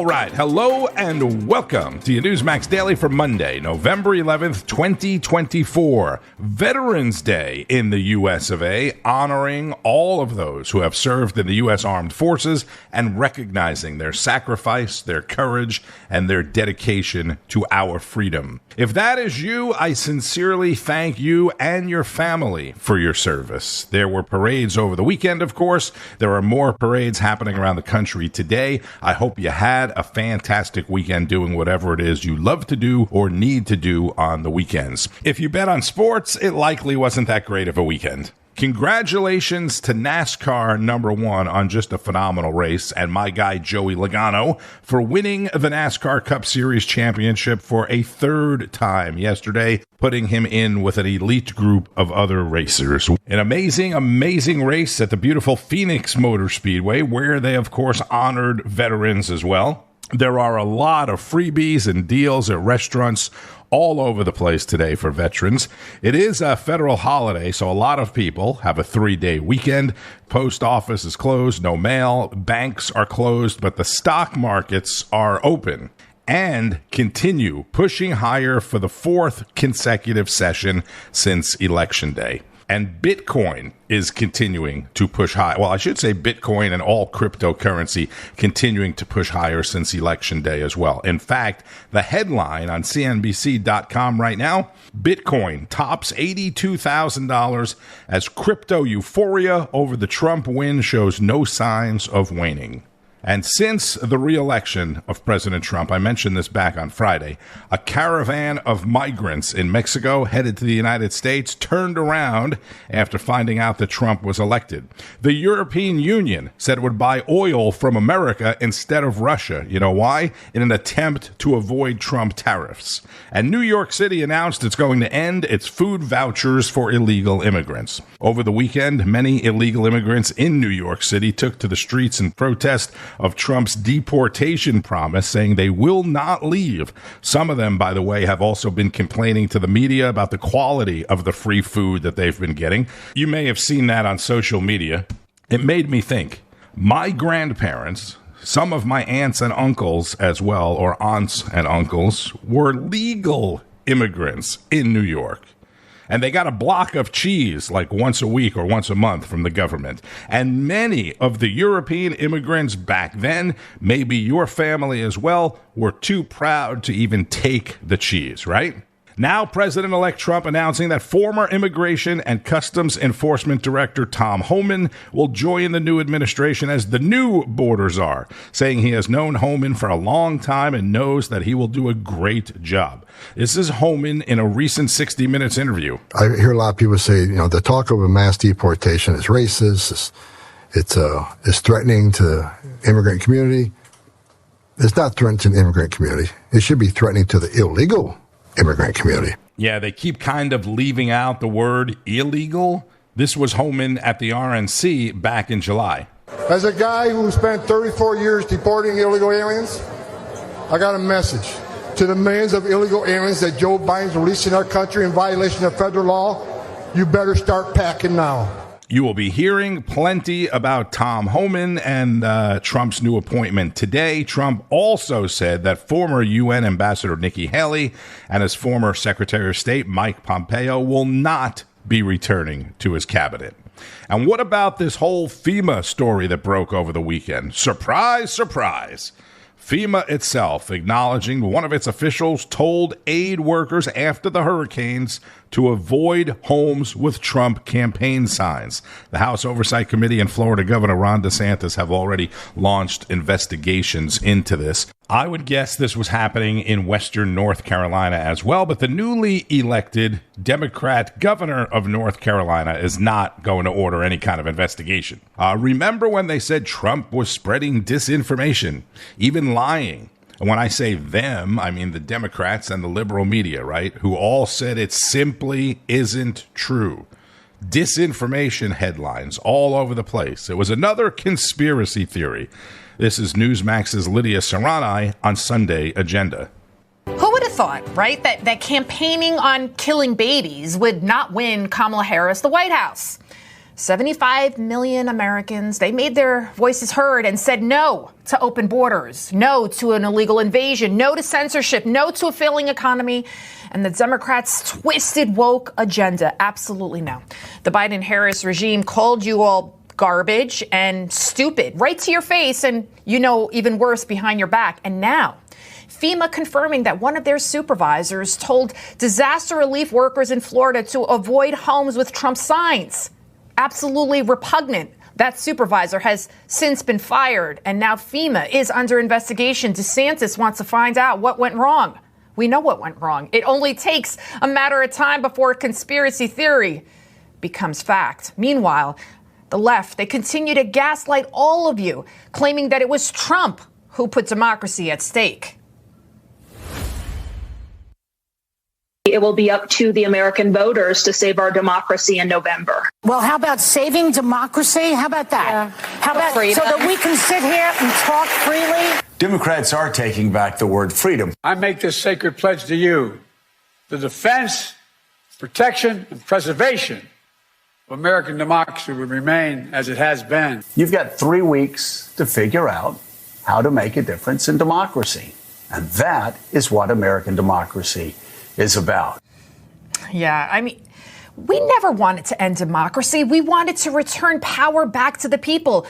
All right. Hello and welcome to your NEWSMAX Daily for Monday, November 11th, 2024. Veterans Day in the U.S. of A., honoring all of those who have served in the U.S. Armed Forces and recognizing their sacrifice, their courage, and their dedication to our freedom. If that is you, I sincerely thank you and your family for your service. There were parades over the weekend, of course. There are more parades happening around the country today. I hope you had a fantastic weekend doing whatever it is you love to do or need to do on the weekends. If you bet on sports, it likely wasn't that great of a weekend. Congratulations to NASCAR #1 on just a phenomenal race, and my guy Joey Logano for winning the NASCAR Cup Series championship for a third time yesterday, putting him in with an elite group of other racers. An amazing race at the beautiful Phoenix Motor Speedway, where they, of course, honored veterans as well. There are a lot of freebies and deals at restaurants all over the place today for veterans. It is a federal holiday, so a lot of people have a 3-day weekend. Post office is closed, no mail, banks are closed, but the stock markets are open and continue pushing higher for the 4th consecutive session since Election Day. And Bitcoin is continuing to push high. Well, I should say Bitcoin and all cryptocurrency continuing to push higher since Election Day as well. In fact, the headline on CNBC.com right now, Bitcoin tops $82,000 as crypto euphoria over the Trump win shows no signs of waning. And since the re-election of President Trump, I mentioned this back on Friday, a caravan of migrants in Mexico headed to the United States turned around after finding out that Trump was elected. The European Union said it would buy oil from America instead of Russia. You know why? In an attempt to avoid Trump tariffs. And New York City announced it's going to end its food vouchers for illegal immigrants. Over the weekend, many illegal immigrants in New York City took to the streets in protest of Trump's deportation promise, saying they will not leave. Some of them, by the way, have also been complaining to the media about the quality of the free food that they've been getting. You may have seen that on social media. It made me think. My grandparents, some of my aunts and uncles as well, or aunts and uncles, were legal immigrants in New York. And they got a block of cheese like once a week or once a month from the government. And many of the European immigrants back then, maybe your family as well, were too proud to even take the cheese, right? Now, President-elect Trump announcing that former Immigration and Customs Enforcement Director Tom Homan will join the new administration as the new border czar, saying he has known Homan for a long time and knows that he will do a great job. This is Homan in a recent 60 Minutes interview. I hear a lot of people say, the talk of a mass deportation is racist. It's threatening to the immigrant community. It's not threatening to the immigrant community. It should be threatening to the illegal immigrant community. Yeah, they keep kind of leaving out the word illegal. This was Homan at the RNC back in July. As a guy who spent 34 years deporting illegal aliens, I got a message to the millions of illegal aliens that Joe Biden's releasing our country in violation of federal law. You better start packing now. You will be hearing plenty about Tom Homan and Trump's new appointment today. Trump also said that former UN Ambassador Nikki Haley and his former Secretary of State Mike Pompeo will not be returning to his cabinet. And what about this whole FEMA story that broke over the weekend? Surprise, surprise. FEMA itself acknowledging one of its officials told aid workers after the hurricanes to avoid homes with Trump campaign signs. The House Oversight Committee and Florida Governor Ron DeSantis have already launched investigations into this. I would guess this was happening in western North Carolina as well, but the newly elected Democrat governor of North Carolina is not going to order any kind of investigation. Remember when they said Trump was spreading disinformation, even lying? And when I say them, I mean the Democrats and the liberal media, right? Who all said it simply isn't true. Disinformation headlines all over the place. It was another conspiracy theory. This is NEWSMAX's Lidia on Sunday Agenda. Who would have thought, right, that campaigning on killing babies would not win Kamala Harris the White House? 75 million Americans, they made their voices heard and said no to open borders, no to an illegal invasion, no to censorship, no to a failing economy, and the Democrats' twisted woke agenda. Absolutely no. The Biden-Harris regime called you all garbage and stupid right to your face, and even worse, behind your back. And now FEMA confirming that one of their supervisors told disaster relief workers in Florida to avoid homes with Trump signs. Absolutely repugnant. That supervisor has since been fired, and now FEMA is under investigation. DeSantis wants to find out what went wrong. We know what went wrong. It only takes a matter of time before a conspiracy theory becomes fact. Meanwhile, the left, they continue to gaslight all of you, claiming that it was Trump who put democracy at stake. It will be up to the American voters to save our democracy in November. Well, how about saving democracy? How about that? Yeah. How about freedom, so that we can sit here and talk freely? Democrats are taking back the word freedom. I make this sacred pledge to you. The defense, protection, and preservation of American democracy will remain as it has been. You've got 3 weeks to figure out how to make a difference in democracy. And that is what American democracy is about. Yeah, I mean, we never wanted to end democracy. We wanted to return power back to the people.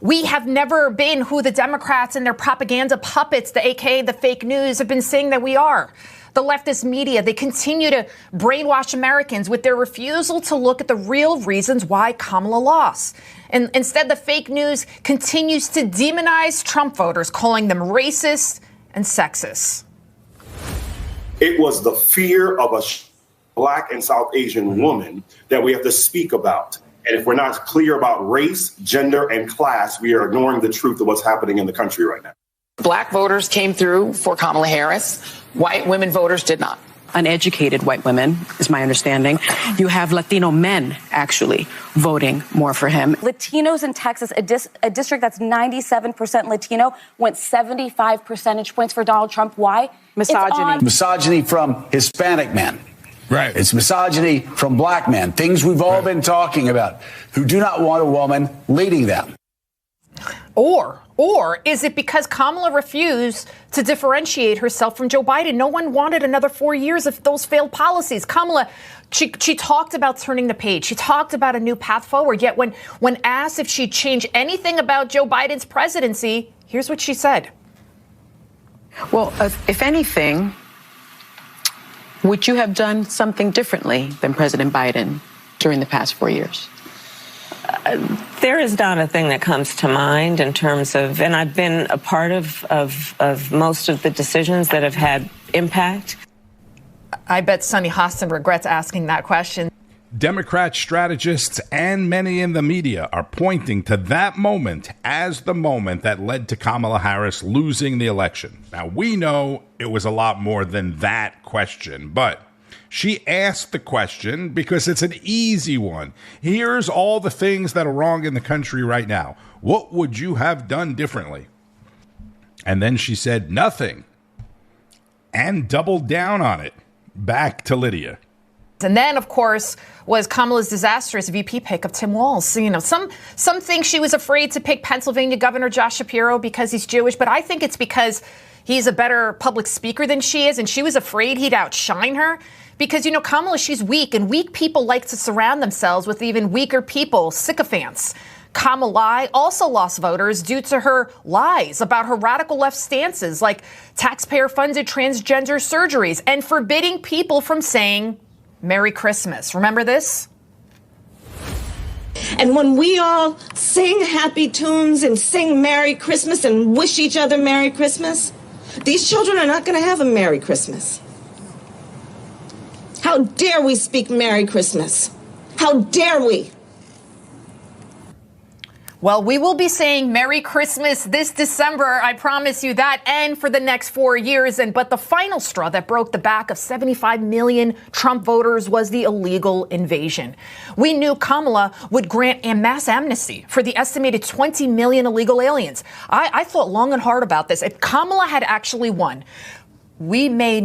We have never been who the Democrats and their propaganda puppets, the AKA the fake news, have been saying that we are. The leftist media, they continue to brainwash Americans with their refusal to look at the real reasons why Kamala lost. And instead, the fake news continues to demonize Trump voters, calling them racist and sexist. It was the fear of a Black and South Asian woman that we have to speak about. And if we're not clear about race, gender, and class, we are ignoring the truth of what's happening in the country right now. Black voters came through for Kamala Harris. White women voters did not. Uneducated white women, is my understanding. You have Latino men actually voting more for him. Latinos in Texas, a district that's 97% Latino, went 75 percentage points for Donald Trump. Why? Misogyny. Misogyny from Hispanic men. Right. It's misogyny from Black men. Things we've all been talking about, who do not want a woman leading them. Or is it because Kamala refused to differentiate herself from Joe Biden? No one wanted another 4 years of those failed policies. Kamala, she talked about turning the page. She talked about a new path forward. Yet when asked if she'd change anything about Joe Biden's presidency, here's what she said. Well, if anything, would you have done something differently than President Biden during the past 4 years? There is not a thing that comes to mind in terms of, and I've been a part of most of the decisions that have had impact. I bet Sunny Hostin regrets asking that question. Democrat strategists and many in the media are pointing to that moment as the moment that led to Kamala Harris losing the election. Now, we know it was a lot more than that question, but she asked the question because it's an easy one. Here's all the things that are wrong in the country right now. What would you have done differently? And then she said nothing and doubled down on it. Back to Lidia. And then, of course, was Kamala's disastrous VP pick of Tim Walz. You know, some think she was afraid to pick Pennsylvania Governor Josh Shapiro because he's Jewish, but I think it's because he's a better public speaker than she is, and she was afraid he'd outshine her. Because, you know, Kamala, she's weak, and weak people like to surround themselves with even weaker people, sycophants. Kamala also lost voters due to her lies about her radical left stances, like taxpayer-funded transgender surgeries and forbidding people from saying Merry Christmas. Remember this? And when we all sing happy tunes and sing Merry Christmas and wish each other Merry Christmas, these children are not going to have a Merry Christmas. How dare we speak Merry Christmas? How dare we? Well, we will be saying Merry Christmas this December, I promise you that, and for the next 4 years. But the final straw that broke the back of 75 million Trump voters was the illegal invasion. We knew Kamala would grant a mass amnesty for the estimated 20 million illegal aliens. I thought long and hard about this. If Kamala had actually won, we may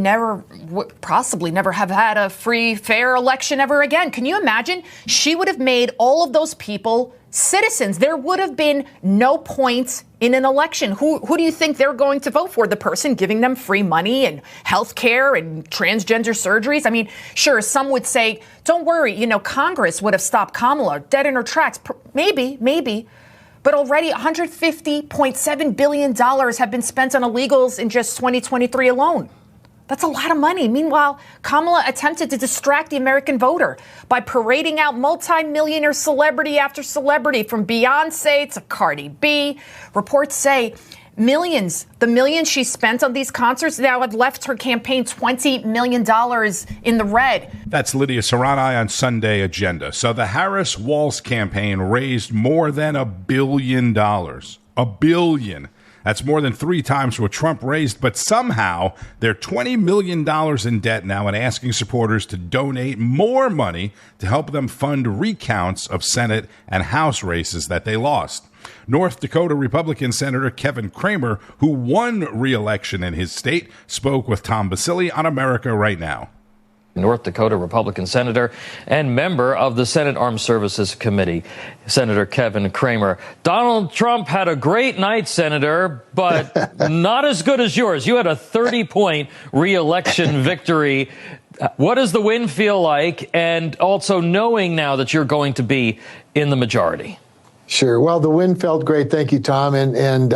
possibly never have had a free, fair election ever again. Can you imagine? She would have made all of those people citizens. There would have been no points in an election. Who do you think they're going to vote for? The person giving them free money and health care and transgender surgeries? I mean, sure, some would say, don't worry, Congress would have stopped Kamala dead in her tracks. Maybe. But already $150.7 billion have been spent on illegals in just 2023 alone. That's a lot of money. Meanwhile, Kamala attempted to distract the American voter by parading out multi-millionaire celebrity after celebrity, from Beyonce to Cardi B. Reports say the millions she spent on these concerts now have left her campaign $20 million in the red. That's Lidia Curanaj on Sunday Agenda. So the Harris-Walz campaign raised more than $1 billion. $1 billion. That's more than 3 times what Trump raised, but somehow they're $20 million in debt now and asking supporters to donate more money to help them fund recounts of Senate and House races that they lost. North Dakota Republican Senator Kevin Cramer, who won re-election in his state, spoke with Tom Basile on America Right Now. North Dakota Republican Senator and member of the Senate Armed Services Committee, Senator Kevin Cramer. Donald Trump had a great night, Senator, but not as good as yours. You had a 30-point re-election victory. What does the win feel like? And also knowing now that you're going to be in the majority. Sure. Well, the win felt great. Thank you, Tom. And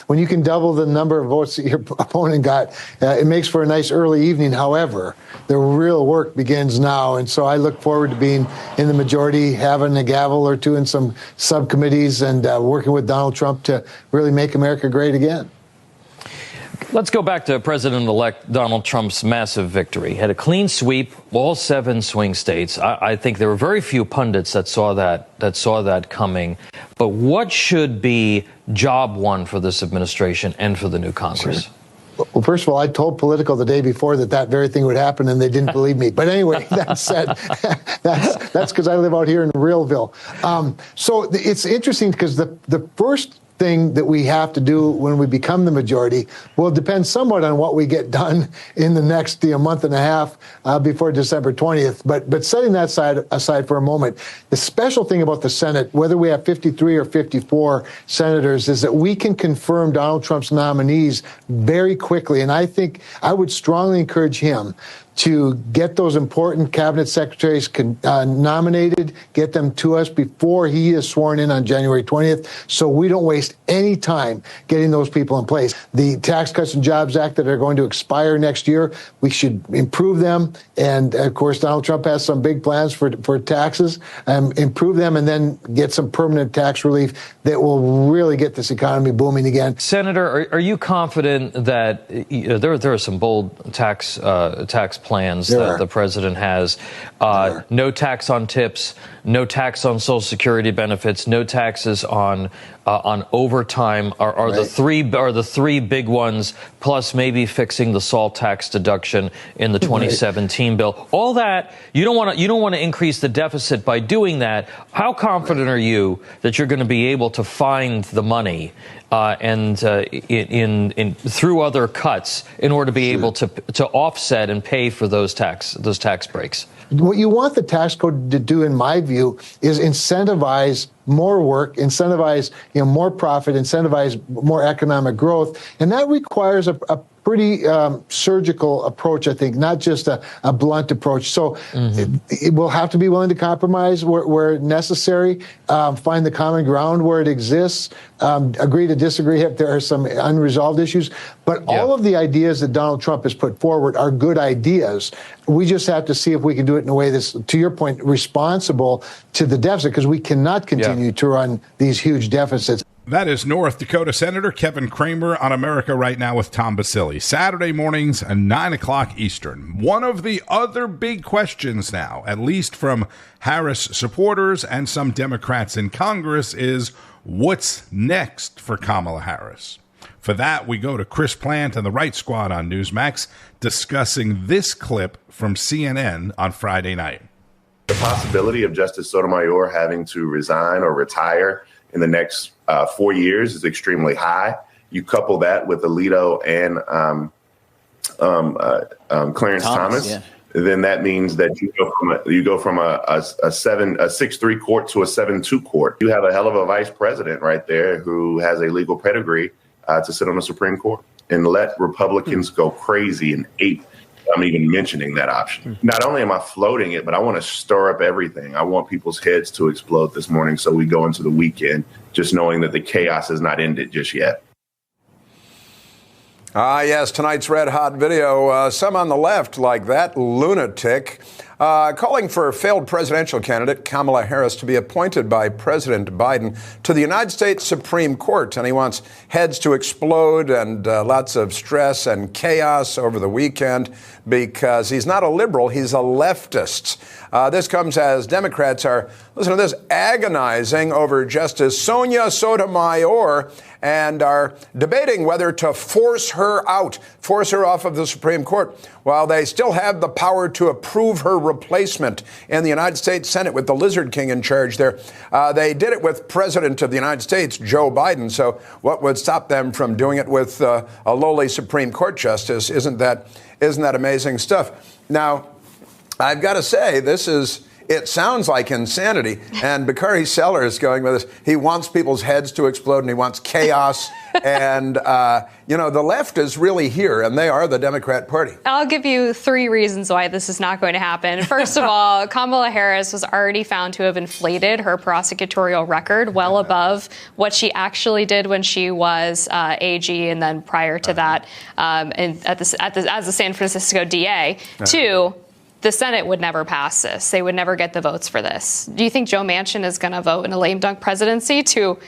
when you can double the number of votes that your opponent got, it makes for a nice early evening. However, the real work begins now. And so I look forward to being in the majority, having a gavel or two in some subcommittees, and working with Donald Trump to really make America great again. Let's go back to President-elect Donald Trump's massive victory. He had a clean sweep, all 7 swing states. I think there were very few pundits that saw that coming. But what should be job one for this administration and for the new Congress? Sure. Well, first of all, I told Politico the day before that very thing would happen, and they didn't believe me. But anyway, that said, that's because I live out here in Realville. So it's interesting because the first thing that we have to do when we become the majority will depend somewhat on what we get done in the next month and a half before December 20th. But setting that aside for a moment, the special thing about the Senate, whether we have 53 or 54 senators, is that we can confirm Donald Trump's nominees very quickly. And I think I would strongly encourage him to get those important cabinet secretaries nominated, get them to us before he is sworn in on January 20th, so we don't waste any time getting those people in place. The Tax Cuts and Jobs Act that are going to expire next year, we should improve them. And, of course, Donald Trump has some big plans for taxes, improve them, and then get some permanent tax relief that will really get this economy booming again. Senator, are you confident that there are some bold tax plans that the president has? No tax on tips, no tax on Social Security benefits, no taxes on overtime are the three big ones, plus maybe fixing the SALT tax deduction in the 2017 bill. All that, you don't want to increase the deficit by doing that. How confident are you that you're going to be able to find the money through other cuts in order to be able to offset and pay for those tax breaks? What you want the tax code to do, in my view, is incentivize more work, incentivize more profit, incentivize more economic growth, and that requires a pretty surgical approach, I think, not just a blunt approach. So it will have to be willing to compromise where necessary, find the common ground where it exists, agree to disagree if there are some unresolved issues. But all of the ideas that Donald Trump has put forward are good ideas. We just have to see if we can do it in a way that's, to your point, responsible to the deficit, because we cannot continue to run these huge deficits. That is North Dakota Senator Kevin Cramer on America Right Now with Tom Basile. Saturday mornings at 9 o'clock Eastern. One of the other big questions now, at least from Harris supporters and some Democrats in Congress, is what's next for Kamala Harris? For that, we go to Chris Plante and the Right Squad on Newsmax discussing this clip from CNN on Friday night. The possibility of Justice Sotomayor having to resign or retire in the next 4 years is extremely high. You couple that with Alito Clarence Thomas. Yeah. Then that means that you go from a 6-3 court to a 7-2 court. You have a hell of a vice president right there who has a legal pedigree to sit on the Supreme Court and let Republicans go crazy and ape. I'm even mentioning that option. Not only am I floating it, but I want to stir up everything. I want people's heads to explode this morning so we go into the weekend just knowing that the chaos has not ended just yet. Yes, tonight's red hot video. Some on the left, like that lunatic, calling for failed presidential candidate Kamala Harris to be appointed by President Biden to the United States Supreme Court. And he wants heads to explode and lots of stress and chaos over the weekend because he's not a liberal, he's a leftist. This comes as Democrats are, listen to this, agonizing over Justice Sotomayor and are debating whether to force her off of the Supreme Court, while they still have the power to approve her replacement in the United States Senate with the Lizard King in charge there. They did it with President of the United States, Joe Biden. So what would stop them from doing it with a lowly Supreme Court justice? Isn't that amazing stuff? Now, I've got to say, it sounds like insanity. And Bakari Sellers is going with this. He wants people's heads to explode and he wants chaos. And, the left is really here, and they are the Democrat Party. I'll give you 3 reasons why this is not going to happen. First of all, Kamala Harris was already found to have inflated her prosecutorial record well above what she actually did when she was AG, and then prior to that, as the San Francisco DA. 2, the Senate would never pass this. They would never get the votes for this. Do you think Joe Manchin is going to vote in a lame dunk presidency to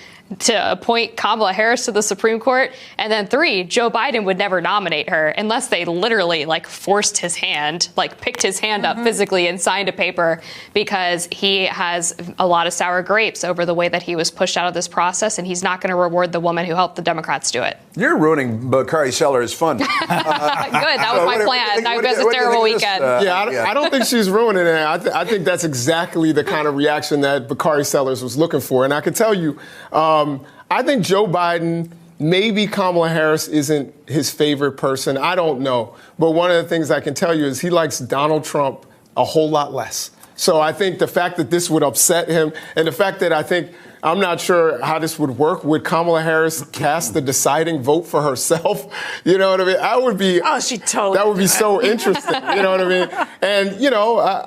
appoint Kamala Harris to the Supreme Court? And then 3, Joe Biden would never nominate her unless they literally forced his hand, picked his hand up physically and signed a paper, because he has a lot of sour grapes over the way that he was pushed out of this process, and he's not going to reward the woman who helped the Democrats do it. You're ruining Bakari Sellers' fun. Good, that was my plan. Now you guys a terrible weekend. I don't think she's ruining it. I think that's exactly the kind of reaction that Bakari Sellers was looking for. And I can tell you, I think Joe Biden, maybe Kamala Harris isn't his favorite person. I don't know. But one of the things I can tell you is he likes Donald Trump a whole lot less. So I think the fact that this would upset him, and the fact that I'm not sure how this would work. Would Kamala Harris cast the deciding vote for herself? You know what I mean? That would be so interesting. You know what I mean? And,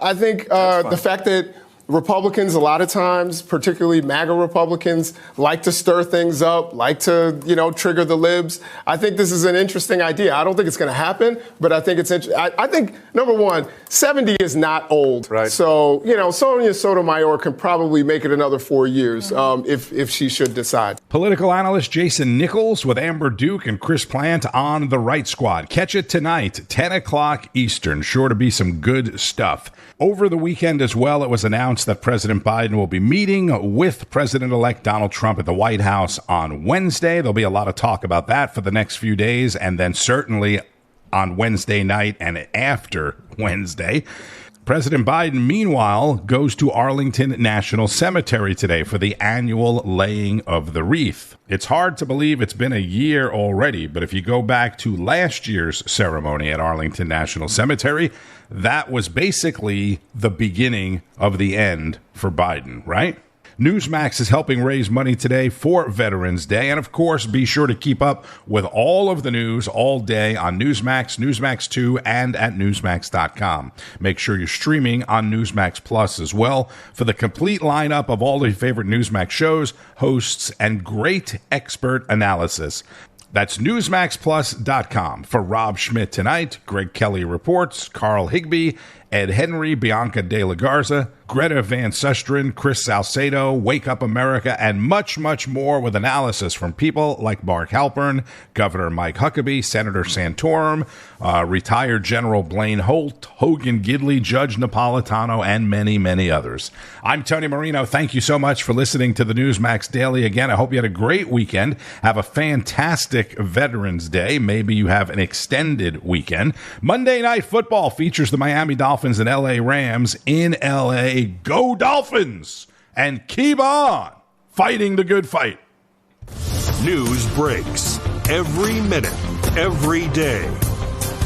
I think the fact that Republicans, a lot of times, particularly MAGA Republicans, like to stir things up, like to, trigger the libs. I think this is an interesting idea. I don't think it's going to happen, but I think it's interesting. I think, number one, 70 is not old. Right. So, Sonia Sotomayor can probably make it another 4 years if she should decide. Political analyst Jason Nichols with Amber Duke and Chris Plante on The Right Squad. Catch it tonight, 10 o'clock Eastern. Sure to be some good stuff. Over the weekend as well, it was announced that President Biden will be meeting with President-elect Donald Trump at the White House on Wednesday. There'll be a lot of talk about that for the next few days, and then certainly on Wednesday night and after Wednesday. President Biden, meanwhile, goes to Arlington National Cemetery today for the annual laying of the wreath. It's hard to believe it's been a year already, but if you go back to last year's ceremony at Arlington National Cemetery, that was basically the beginning of the end for Biden, right? NEWSMAX is helping raise money today for Veterans Day. And of course, be sure to keep up with all of the news all day on NEWSMAX, NEWSMAX 2, and at NEWSMAX.com. Make sure you're streaming on NEWSMAX Plus as well for the complete lineup of all your favorite NEWSMAX shows, hosts, and great expert analysis. That's NewsMaxPlus.com. For Rob Schmidt tonight, Greg Kelly reports, Carl Higbee, Ed Henry, Bianca De La Garza, Greta Van Susteren, Chris Salcedo, Wake Up America, and much, much more with analysis from people like Mark Halpern, Governor Mike Huckabee, Senator Santorum, retired General Blaine Holt, Hogan Gidley, Judge Napolitano, and many, many others. I'm Tony Marino. Thank you so much for listening to the NEWSMAX Daily. Again, I hope you had a great weekend. Have a fantastic Veterans Day. Maybe you have an extended weekend. Monday Night Football features the Miami Dolphins and LA Rams in LA. Go Dolphins! And keep on fighting the good fight. News breaks every minute, every day.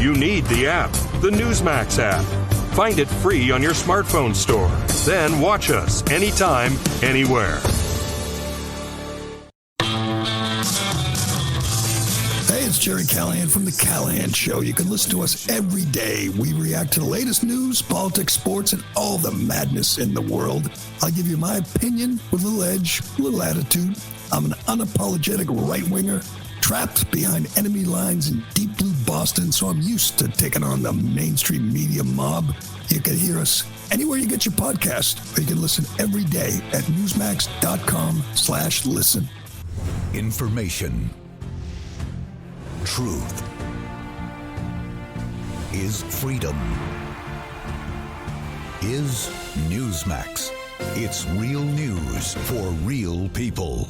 You need the app, the NEWSMAX app. Find it free on your smartphone store. Then watch us anytime, anywhere. Hey, it's Jerry Callahan from The Callahan Show. You can listen to us every day. We react to the latest news, politics, sports, and all the madness in the world. I'll give you my opinion with a little edge, a little attitude. I'm an unapologetic right-winger, trapped behind enemy lines in deep blue Boston, so I'm used to taking on the mainstream media mob. You can hear us anywhere you get your podcast, or you can listen every day at newsmax.com/listen. Information. Truth is freedom. Is NEWSMAX. It's real news for real people.